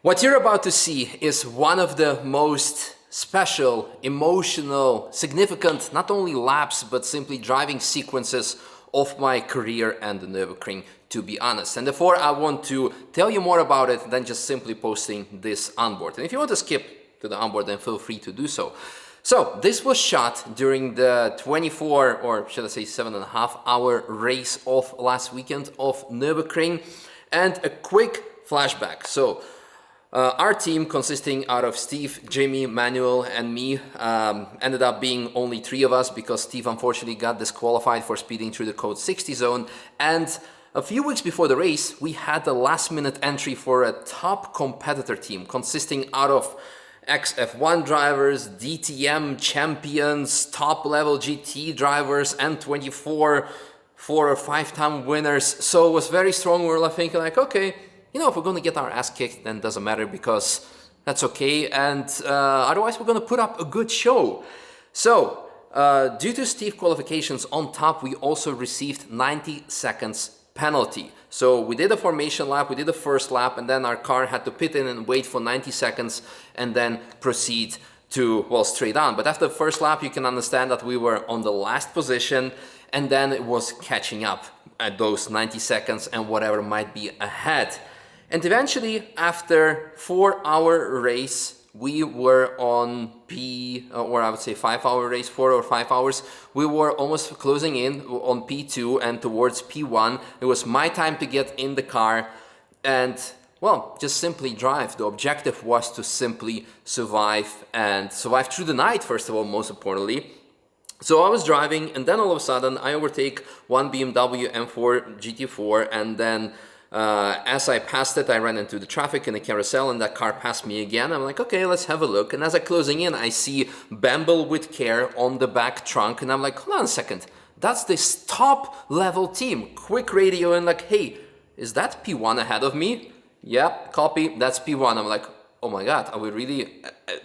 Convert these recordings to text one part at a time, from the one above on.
What you're about to see is one of the most special, emotional, significant, not only laps, but simply driving sequences of my career and the Nürburgring, to be honest. And therefore, I want to tell you more about it than just simply posting this onboard. And if you want to skip to the onboard, then feel free to do so. So this was shot during the 24, or should I say 7.5 hour race of last weekend of Nürburgring. And a quick flashback. So our team, consisting out of Steve, Jimmy, Manuel, and me, ended up being only 3 of us because Steve unfortunately got disqualified for speeding through the code 60 zone. And a few weeks before the race, we had the last-minute entry for a top competitor team consisting out of ex-F1 drivers, DTM champions, top-level GT drivers, N24 4- or 5-time winners. So it was very strong. We were thinking like, okay, you know, if we're going to get our ass kicked, then it doesn't matter because that's okay. And otherwise, we're going to put up a good show. So due to Steve qualifications on top, we also received 90 seconds penalty. So we did a formation lap, we did the first lap, and then our car had to pit in and wait for 90 seconds and then proceed to, well, straight on. But after the first lap, you can understand that we were on the last position, and then it was catching up at those 90 seconds and whatever might be ahead. And eventually, after 4-hour race, we were on or I would say 5-hour race, 4 or 5 hours. We were almost closing in on P2 and towards P1. It was my time to get in the car and, well, just simply drive. The objective was to simply survive and survive through the night, first of all, most importantly. So I was driving, and then all of a sudden I overtake one BMW M4 GT4, and then as I passed it, I ran into the traffic in the carousel, and that car passed me again. I'm like, okay, let's have a look. And as I'm closing in, I see Bamble with Care on the back trunk, and I'm like, hold on a second, that's this top-level team. Quick radio, and like, hey, is that P1 ahead of me? Yep, copy, that's P1. I'm like, oh my God, are we really,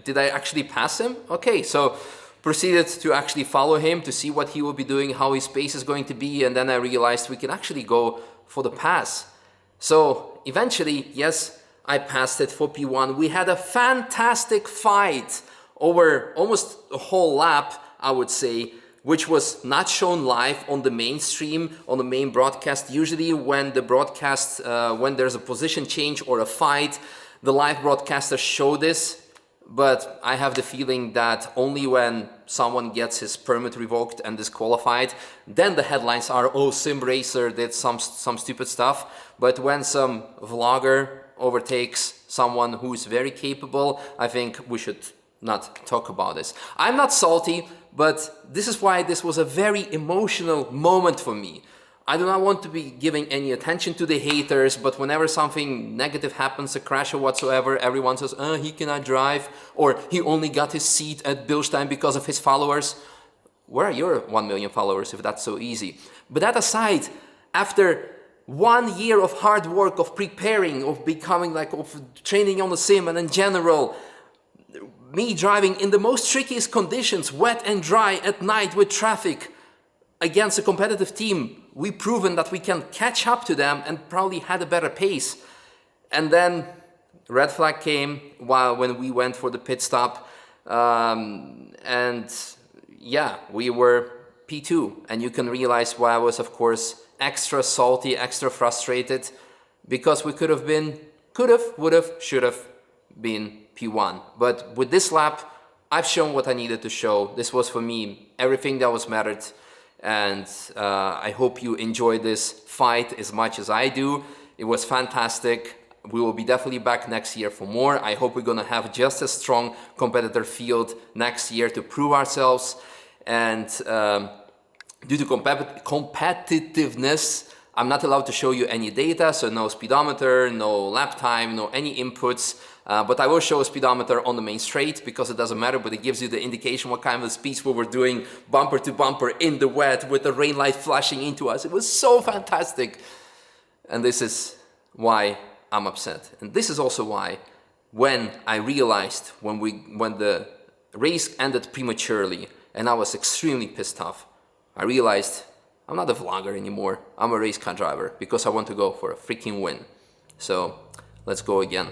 did I actually pass him? Okay, so proceeded to actually follow him to see what he will be doing, how his pace is going to be, and then I realized we can actually go for the pass. So eventually, yes, I passed it for P1. We had a fantastic fight over almost a whole lap, I would say, which was not shown live on the mainstream, on the main broadcast. Usually when the broadcast, when there's a position change or a fight, the live broadcasters show this. But I have the feeling that only when someone gets his permit revoked and disqualified, then the headlines are, oh, Sim Racer did some stupid stuff. But when some vlogger overtakes someone who's very capable, I think we should not talk about this. I'm not salty, but this is why this was a very emotional moment for me. I do not want to be giving any attention to the haters, but whenever something negative happens, a crash or whatsoever, everyone says, he cannot drive, or he only got his seat at Bilstein because of his followers. Where are your 1 million followers if that's so easy? But that aside, after 1 year of hard work, of preparing, of becoming like, of training on the sim, and in general, me driving in the most trickiest conditions, wet and dry at night with traffic, against a competitive team, we've proven that we can catch up to them and probably had a better pace. And then red flag came when we went for the pit stop. And yeah, we were P2. And you can realize why I was, of course, extra salty, extra frustrated, because we could have been, would have, should have been P1. But with this lap, I've shown what I needed to show. This was, for me, everything that was mattered. And I hope you enjoy this fight as much as I do. It was fantastic. We will be definitely back next year for more. I hope we're going to have just a strong competitor field next year to prove ourselves. And due to competitiveness, I'm not allowed to show you any data, so no speedometer, no lap time, no any inputs. But I will show a speedometer on the main straight because it doesn't matter, but it gives you the indication what kind of speeds we were doing bumper to bumper in the wet with the rain light flashing into us. It was so fantastic. And this is why I'm upset. And this is also why when I realized when the race ended prematurely and I was extremely pissed off, I realized I'm not a vlogger anymore. I'm a race car driver because I want to go for a freaking win. So let's go again.